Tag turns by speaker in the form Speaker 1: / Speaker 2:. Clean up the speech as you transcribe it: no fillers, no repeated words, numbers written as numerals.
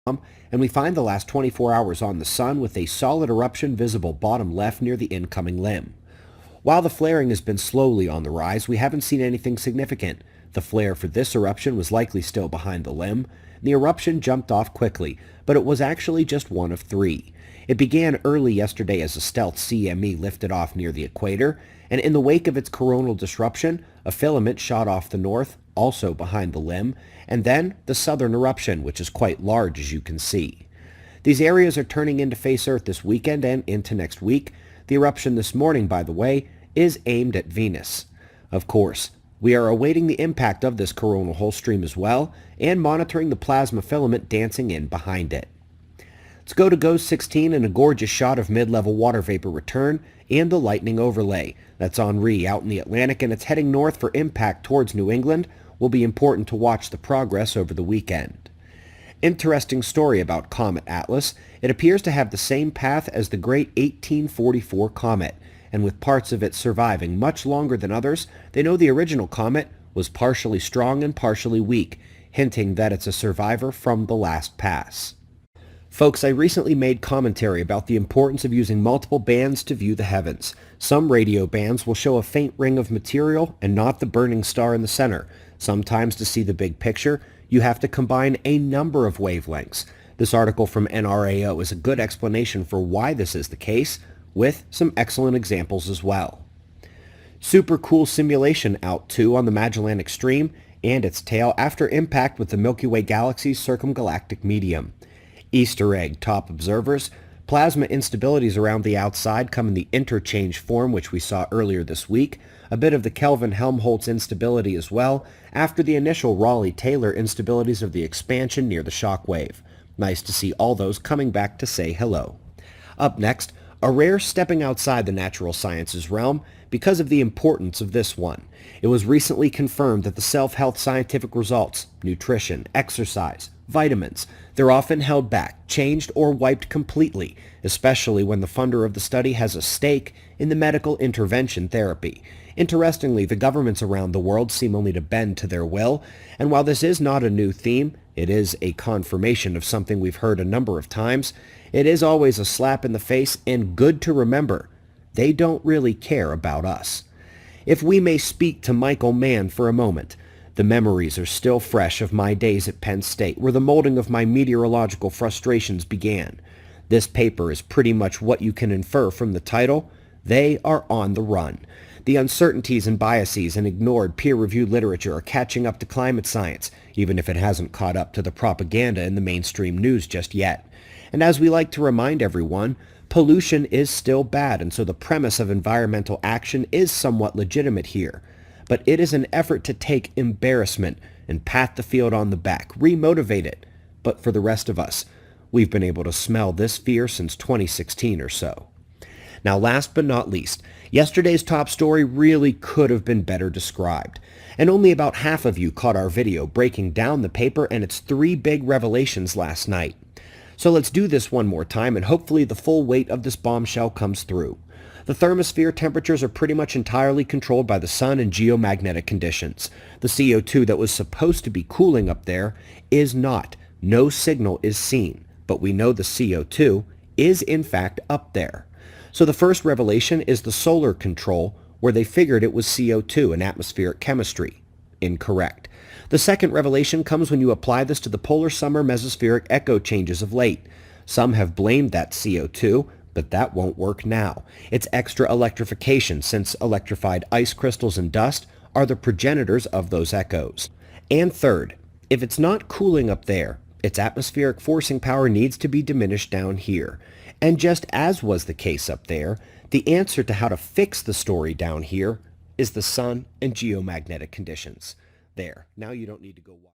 Speaker 1: and we find the last 24 hours on the sun with a solid eruption visible bottom left near the incoming limb. While the flaring has been slowly on the rise, we haven't seen anything significant. The flare for this eruption was likely still behind the limb. The eruption jumped off quickly, but it was actually just one of three. It began early yesterday as a stealth CME lifted off near the equator, and in the wake of its coronal disruption, a filament shot off the north, also behind the limb, and then the southern eruption, which is quite large as you can see. These areas are turning into face Earth this weekend and into next week. The eruption this morning, by the way, is aimed at Venus. Of course, we are awaiting the impact of this coronal hole stream as well, and monitoring the plasma filament dancing in behind it. Let's go to GOES 16 and a gorgeous shot of mid-level water vapor return and the lightning overlay. That's Henri out in the Atlantic, and it's heading north for impact towards New England. Will be important to watch the progress over the weekend. Interesting story about Comet Atlas. It appears to have the same path as the great 1844 comet, and with parts of it surviving much longer than others, they know the original comet was partially strong and partially weak, hinting that it's a survivor from the last pass. Folks, I recently made commentary about the importance of using multiple bands to view the heavens. Some radio bands will show a faint ring of material and not the burning star in the center. Sometimes to see the big picture, you have to combine a number of wavelengths. This article from NRAO is a good explanation for why this is the case, with some excellent examples as well. Super cool simulation out too on the Magellan Extreme and its tail after impact with the Milky Way galaxy's circumgalactic medium. Easter egg, top observers. Plasma instabilities around the outside come in the interchange form, which we saw earlier this week. A bit of the Kelvin-Helmholtz instability as well, after the initial Rayleigh-Taylor instabilities of the expansion near the shock wave. Nice to see all those coming back to say hello. Up next, a rare stepping outside the natural sciences realm because of the importance of this one. It was recently confirmed that the self-health scientific results, nutrition, exercise, vitamins, they're often held back, changed, or wiped completely, especially when the funder of the study has a stake in the medical intervention therapy. Interestingly, the governments around the world seem only to bend to their will, and while this is not a new theme, it is a confirmation of something we've heard a number of times. It is always a slap in the face and good to remember. They don't really care about us. If we may speak to Michael Mann for a moment, the memories are still fresh of my days at Penn State, where the molding of my meteorological frustrations began. This paper is pretty much what you can infer from the title. They are on the run. The uncertainties and biases and ignored peer-reviewed literature are catching up to climate science, even if it hasn't caught up to the propaganda in the mainstream news just yet. And as we like to remind everyone, pollution is still bad, and so the premise of environmental action is somewhat legitimate here. But it is an effort to take embarrassment and pat the field on the back, remotivate it. But for the rest of us, we've been able to smell this fear since 2016 or so. Now, last but not least, yesterday's top story really could have been better described. And only about half of you caught our video breaking down the paper and its 3 big revelations last night. So let's do this one more time, and hopefully the full weight of this bombshell comes through. The thermosphere temperatures are pretty much entirely controlled by the sun and geomagnetic conditions. The CO2 that was supposed to be cooling up there is not. No signal is seen, but we know the CO2 is in fact up there. So the first revelation is the solar control, where they figured it was CO2 in atmospheric chemistry. Incorrect. The second revelation comes when you apply this to the polar summer mesospheric echo changes of late. Some have blamed that CO2, but that won't work now. It's extra electrification, since electrified ice crystals and dust are the progenitors of those echoes. And third, if it's not cooling up there, its atmospheric forcing power needs to be diminished down here. And just as was the case up there, the answer to how to fix the story down here is the sun and geomagnetic conditions. There, now you don't need to go watch.